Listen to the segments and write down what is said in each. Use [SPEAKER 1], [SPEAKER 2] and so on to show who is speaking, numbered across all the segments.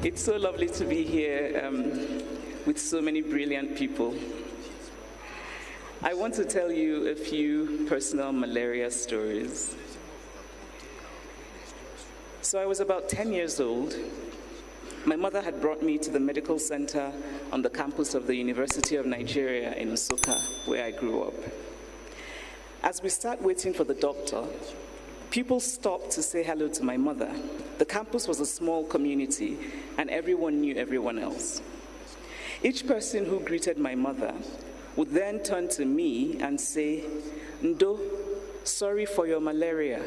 [SPEAKER 1] It's so lovely to be here with so many brilliant people. I want to tell you a few personal malaria stories. So I was about 10 years old. My mother had brought me to the medical center on the campus of the University of Nigeria in Nsukka, where I grew up. As we sat waiting for the doctor, people stopped to say hello to my mother. The campus was a small community, and everyone knew everyone else. Each person who greeted my mother would then turn to me and say, "Ndo, sorry for your malaria."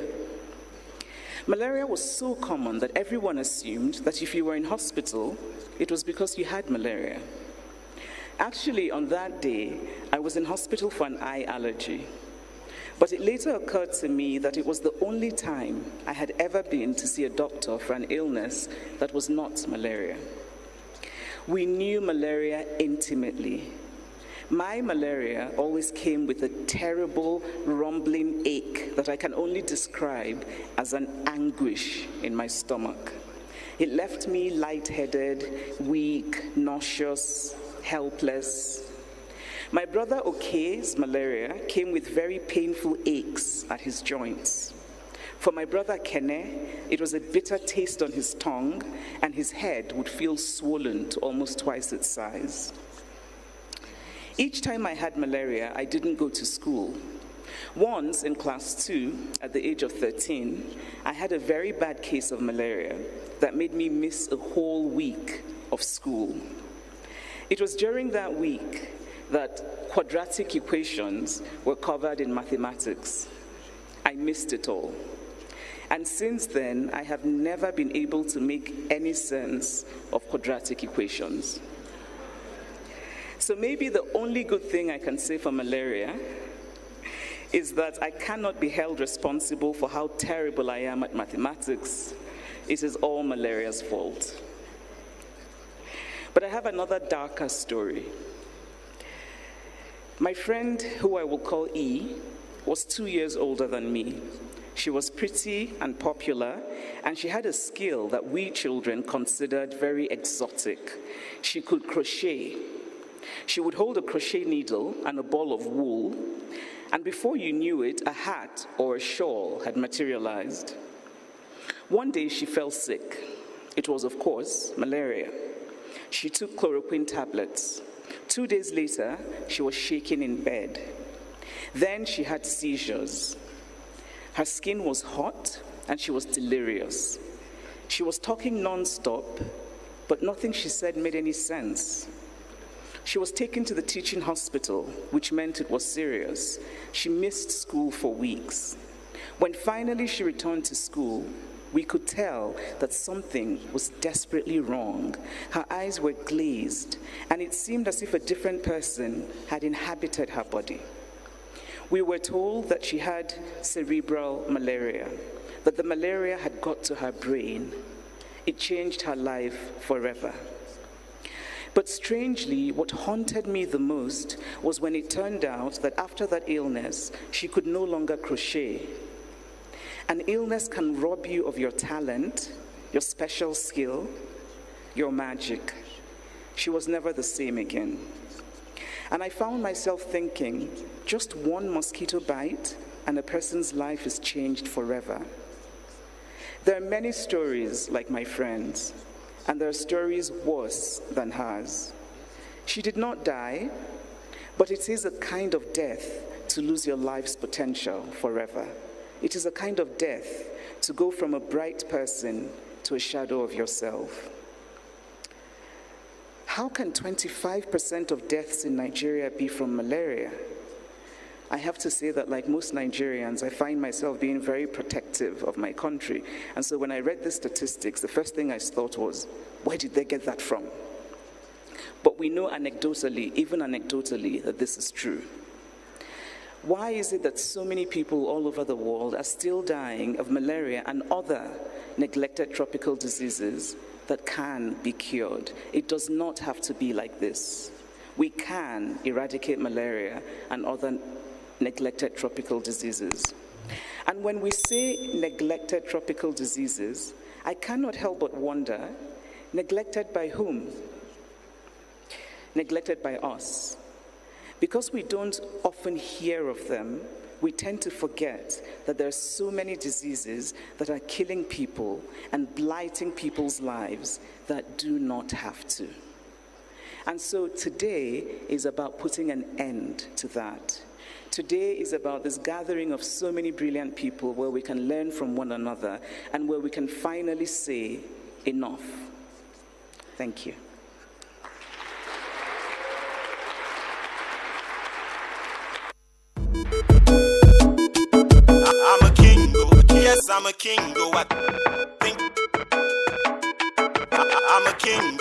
[SPEAKER 1] Malaria was so common that everyone assumed that if you were in hospital, it was because you had malaria. Actually, on that day, I was in hospital for an eye allergy. But it later occurred to me that it was the only time I had ever been to see a doctor for an illness that was not malaria. We knew malaria intimately. My malaria always came with a terrible rumbling ache that I can only describe as an anguish in my stomach. It left me lightheaded, weak, nauseous, helpless. My brother Okay's malaria came with very painful aches at his joints. For my brother Kene, it was a bitter taste on his tongue, and his head would feel swollen to almost twice its size. Each time I had malaria, I didn't go to school. Once in class 2, at the age of 13, I had a very bad case of malaria that made me miss a whole week of school. It was during that week that quadratic equations were covered in mathematics. I missed it all. And since then, I have never been able to make any sense of quadratic equations. So maybe the only good thing I can say for malaria is that I cannot be held responsible for how terrible I am at mathematics. It is all malaria's fault. But I have another darker story. My friend, who I will call E, was 2 years older than me. She was pretty and popular, and she had a skill that we children considered very exotic. She could crochet. She would hold a crochet needle and a ball of wool, and before you knew it, a hat or a shawl had materialized. One day she fell sick. It was, of course, malaria. She took chloroquine tablets. 2 days later, she was shaking in bed. Then she had seizures. Her skin was hot, and she was delirious. She was talking nonstop, but nothing she said made any sense. She was taken to the teaching hospital, which meant it was serious. She missed school for weeks. When finally she returned to school, we could tell that something was desperately wrong. Her eyes were glazed, and it seemed as if a different person had inhabited her body. We were told that she had cerebral malaria, that the malaria had got to her brain. It changed her life forever. But strangely, what haunted me the most was when it turned out that after that illness, she could no longer crochet. An illness can rob you of your talent, your special skill, your magic. She was never the same again. And I found myself thinking, just one mosquito bite and a person's life is changed forever. There are many stories like my friend's, and there are stories worse than hers. She did not die, but it is a kind of death to lose your life's potential forever. It is a kind of death to go from a bright person to a shadow of yourself. How can 25% of deaths in Nigeria be from malaria? I have to say that, like most Nigerians, I find myself being very protective of my country. And so when I read the statistics, the first thing I thought was, where did they get that from? But we know anecdotally, even anecdotally, that this is true. Why is it that so many people all over the world are still dying of malaria and other neglected tropical diseases that can be cured? It does not have to be like this. We can eradicate malaria and other neglected tropical diseases. And when we say neglected tropical diseases, I cannot help but wonder, Neglected by whom? Neglected by us. Because we don't often hear of them, we tend to forget that there are so many diseases that are killing people and blighting people's lives that do not have to. And so today is about putting an end to that. Today is about this gathering of so many brilliant people where we can learn from one another and where we can finally say enough. Thank you.
[SPEAKER 2] I'm a king, yes, I'm a king, I think I'm a king,